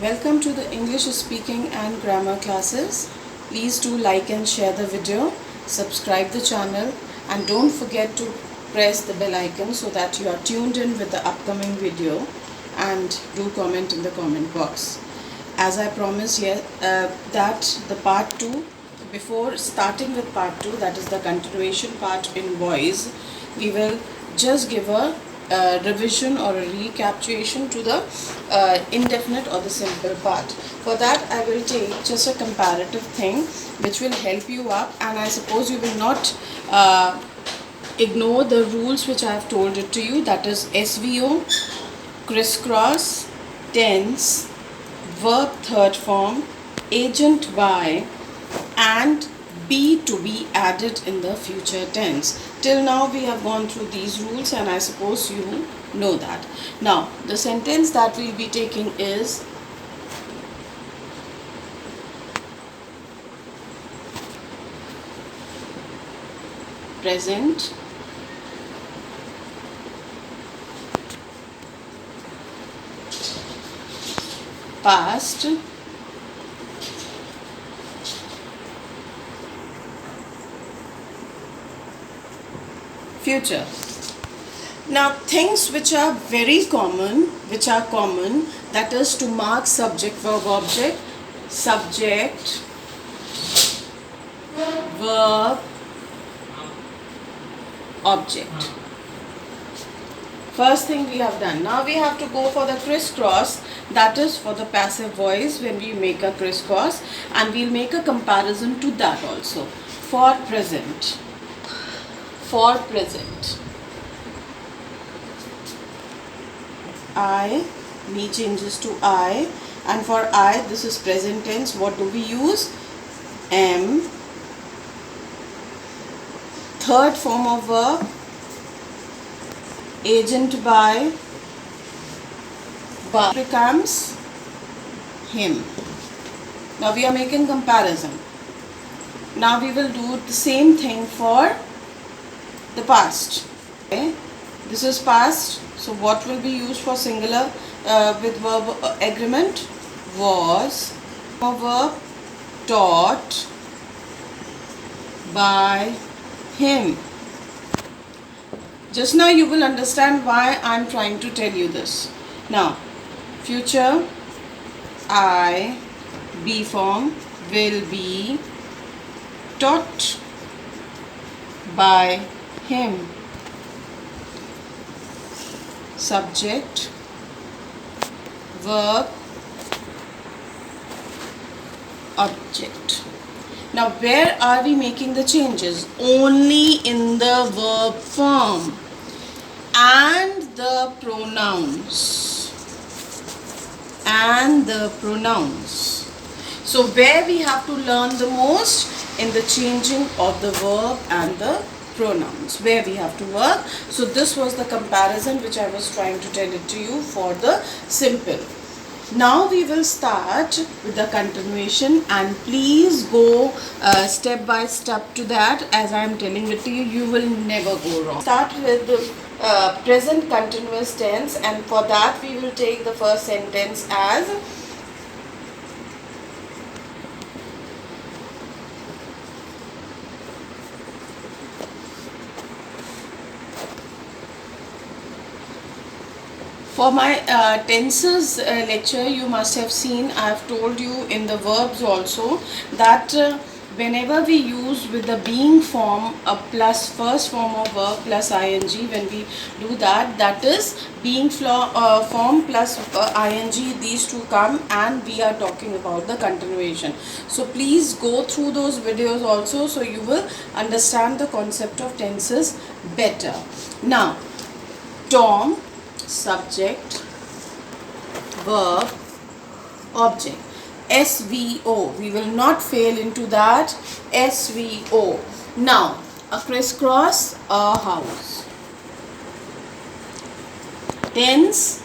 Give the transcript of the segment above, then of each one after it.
Welcome to the English speaking and grammar classes. Please do like and share the video, subscribe the channel, and don't forget to press the bell icon so that you are tuned in with the upcoming video, and do comment in the comment box. As I promised that the part 2, before starting with part 2, that is the continuation part in voice, we will just give a revision or a recapitulation to the indefinite or the simple part. For that, I will take just a comparative thing which will help you up, and I suppose you will not ignore the rules which I have told it to you. That is SVO, crisscross, tense, verb third form, agent by, and be to be added in the future tense. Till now we have gone through these rules, and I suppose you know that. Now the sentence that we'll be taking is present, past, future. Now things which are very common, that is to mark subject, verb, object, subject, verb, object. First thing we have done. Now we have to go for the crisscross, that is for the passive voice when we make a crisscross, and we'll make a comparison to that also. For present. For present. I, me changes to I, and for I, this is present tense. What do we use? Am. Third form of verb, agent by, becomes him. Now we are making comparison. Now we will do the same thing for the past. Okay? This is past. So what will be used for singular with verb agreement? Was. Verb taught by him. Just now you will understand why I am trying to tell you this. Now future, I, be form, will be taught by him. Subject, verb, object. Now where are we making the changes? Only in the verb form and the pronouns. And the pronouns. So where we have to learn the most? In the changing of the verb and the pronouns, where we have to work. So this was the comparison which I was trying to tell it to you for the simple. Now we will start with the continuation, and please go step by step to that. As I am telling it to you, you will never go wrong. Start with the present continuous tense, and for that we will take the first sentence as for my tenses lecture. You must have seen, I have told you in the verbs also that whenever we use with the being form a plus first form of verb plus ing, when we do that, that is being form plus ing, these two come, and we are talking about the continuation. So please go through those videos also, so you will understand the concept of tenses better. Now Tom, subject, verb, object. SVO, we will not fail into that. SVO. Now a crisscross, a house. Tense,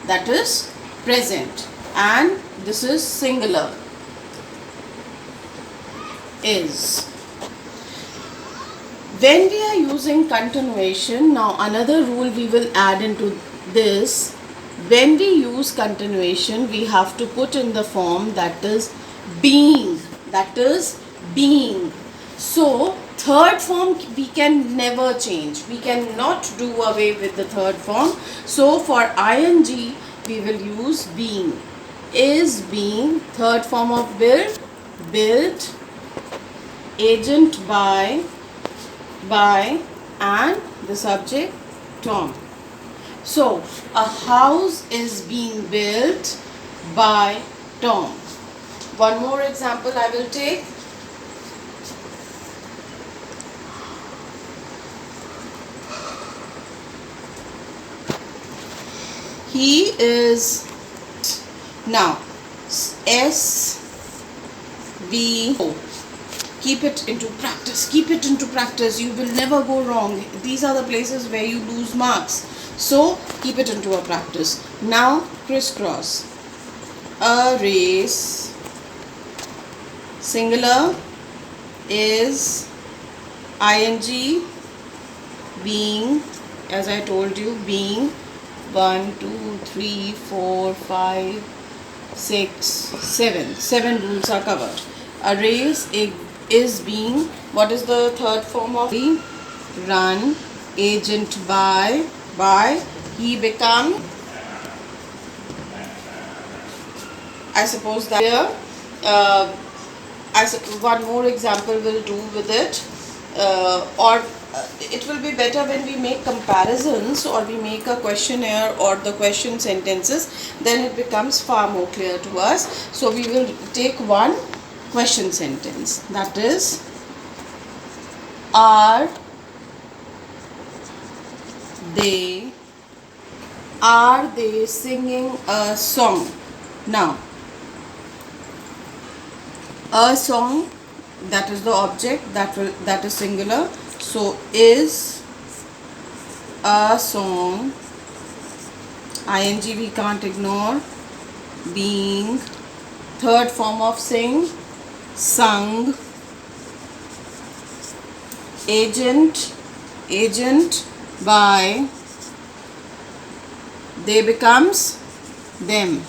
that is present, and this is singular, is. When we are using continuation, now another rule we will add into this, when we use continuation, we have to put in the form that is being. That is being. So third form we can never change. We cannot do away with the third form. So for ing we will use being. Is being, third form of built, built, agent by, and the subject Tom. So a house is being built by Tom. One more example I will take. He is, now S V O. Keep it into practice. Keep it into practice. You will never go wrong. These are the places where you lose marks. So keep it into a practice. Now crisscross. A race, singular, is ing, being, as I told you, being 1, 2, 3, 4, 5, 6, 7. 7 rules are covered. A race is being, what is the third form of the run, agent by, he become, I suppose that here, one more example will do with it, or it will be better when we make comparisons or we make a questionnaire or the question sentences, then it becomes far more clear to us. So we will take one question sentence, that is, are they singing a song? Now a song, that is the object, that is singular. So is a song, ing we can't ignore, being, third form of sing, sung, agent by, they becomes them.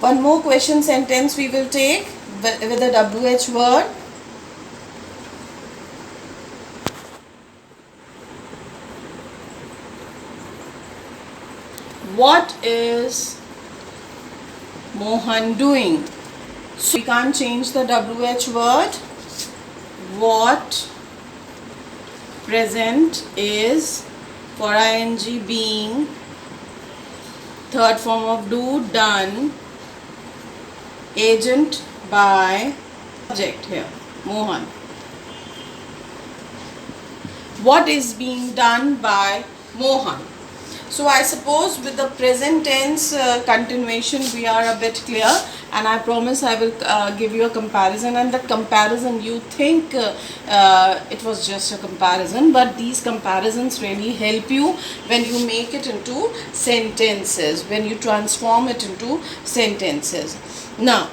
One more question sentence we will take with a WH word. What is Mohan doing? So we can't change the WH word. What, present, is, for ing, being, third form of do, done, agent by, subject here, Mohan. What is being done by Mohan? So I suppose with the present tense continuation we are a bit clear, and I promise I will give you a comparison, and that comparison you think it was just a comparison, but these comparisons really help you when you make it into sentences, when you transform it into sentences. Now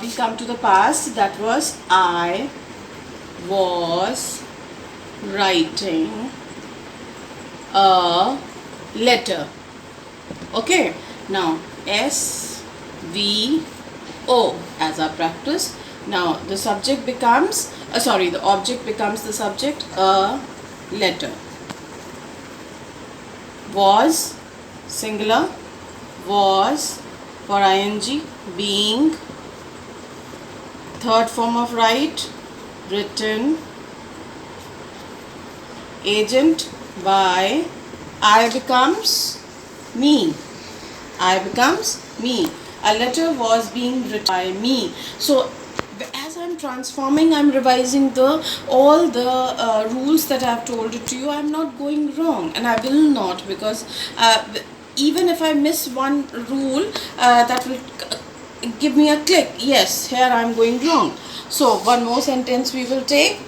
we come to the past, that was I was writing a letter. Okay, now SVO as our practice. Now the subject becomes the object becomes the subject, a letter. Was, singular, was, for ing, being, third form of write, written, agent by, I becomes me. I becomes me. A letter was being written by me. So as I'm transforming, I'm revising all the rules that I've told it to you. I'm not going wrong, and I will not, because even if I miss one rule, that will give me a click. Yes, here I'm going wrong. So one more sentence we will take.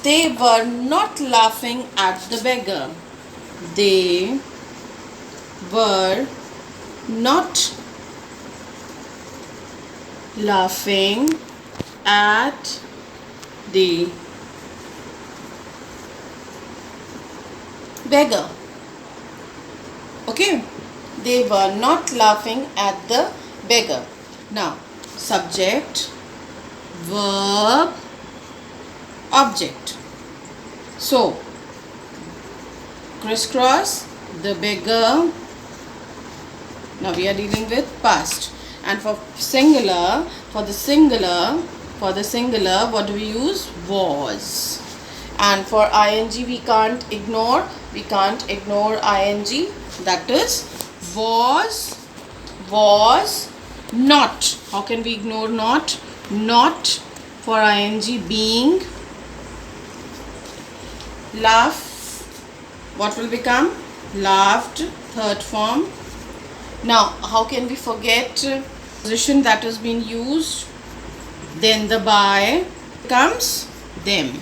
They were not laughing at the beggar. They were not laughing at the beggar. Okay, they were not laughing at the beggar. Now, subject, verb, object. So, crisscross, the beggar. Now we are dealing with past. And for singular, for the singular, what do we use? Was. And for ing, we can't ignore ing. That is was not. How can we ignore not? Not for ing, being. Laugh, what will become? Laughed, third form. Now, how can we forget position that has been used? Then the by becomes them.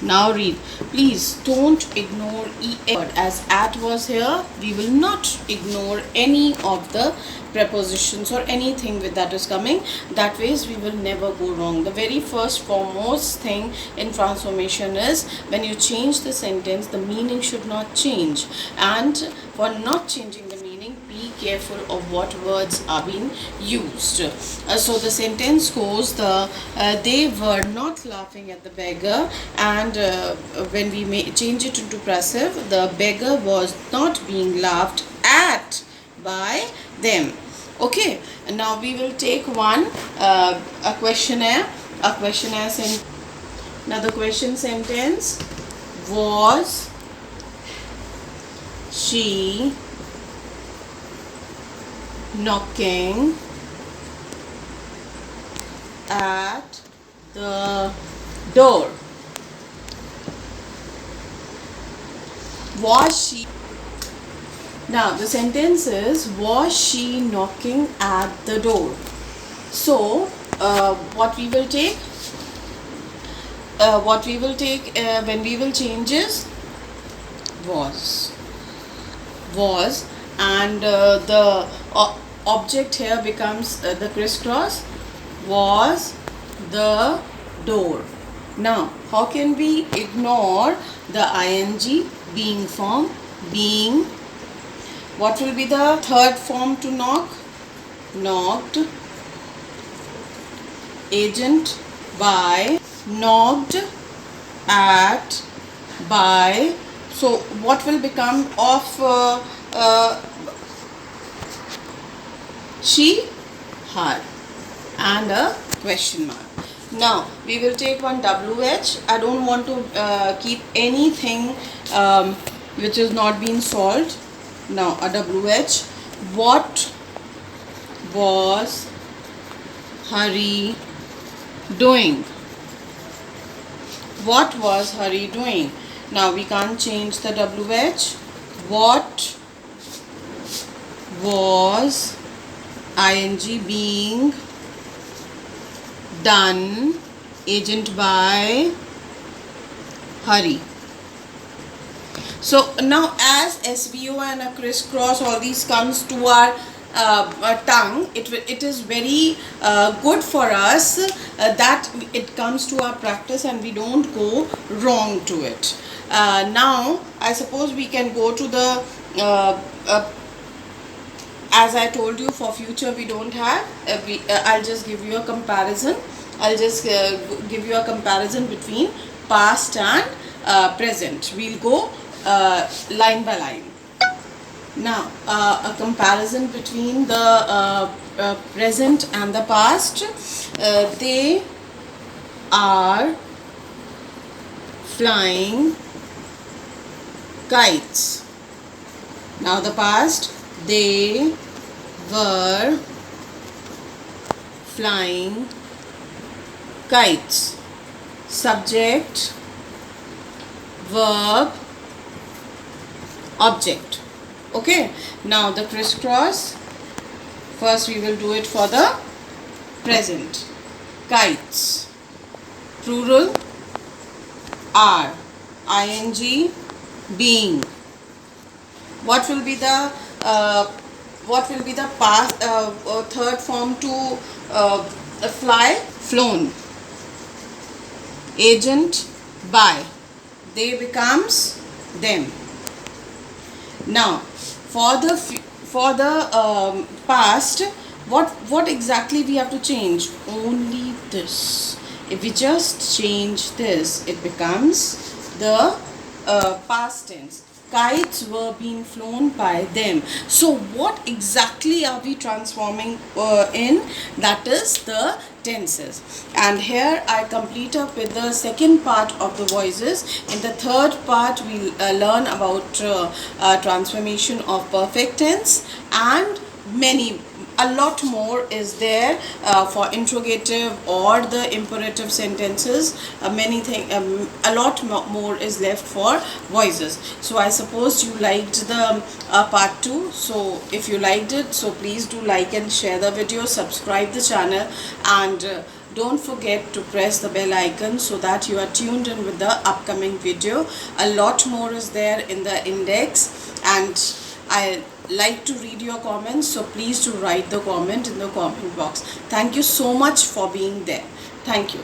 Now read. Please don't ignore word. As at was here, we will not ignore any of the prepositions or anything with that is coming. That ways we will never go wrong. The very first foremost thing in transformation is when you change the sentence, the meaning should not change. And for not changing the meaning, be careful of what words are being used. So the sentence goes, they were not laughing at the beggar, and when we change it into passive, the beggar was not being laughed at by them. Okay, and now we will take one a questionnaire sentence. Now the question sentence: was she knocking at the door? Was she? Now the sentence is, was she knocking at the door? So what we will take when we will change is was, and the object here becomes the crisscross, was the door. Now how can we ignore the ing being form? Being. What will be the third form to knock? Knocked. Agent by. Knocked at by. So what will become of she, her, and a question mark. Now we will take one WH. I don't want to keep anything which is not being solved. Now a WH. What was Hari doing? What was Hari doing? Now we can't change the WH. What was ing being done? Agent by Hari. So now as SVO and a crisscross, all these comes to our tongue, it is very good for us that it comes to our practice and we don't go wrong to it. Now I suppose we can go to the as I told you, for future we don't have I'll just give you a comparison. Give you a comparison between past and present. We'll go line by line. Now a comparison between the present and the past. They are flying kites. Now the past, they were flying kites. Subject, verb, object. Okay, now the crisscross. First we will do it for the present. Kites, plural, are, ing, being. What will be the past third form to fly? Flown. Agent, by. They becomes them. Now For the past, what exactly we have to change? Only this. If we just change this, it becomes the past tense. Kites were being flown by them. So what exactly are we transforming in? That is the tenses. And here I complete up with the second part of the voices. In the third part we'll learn about transformation of perfect tense, and a lot more is there for interrogative or the imperative sentences. A lot more is left for voices. So I suppose you liked the part 2. So if you liked it, so please do like and share the video, subscribe the channel, and don't forget to press the bell icon so that you are tuned in with the upcoming video. A lot more is there in the index, and I like to read your comments, so please do write the comment in the comment box. Thank you so much for being there. Thank you.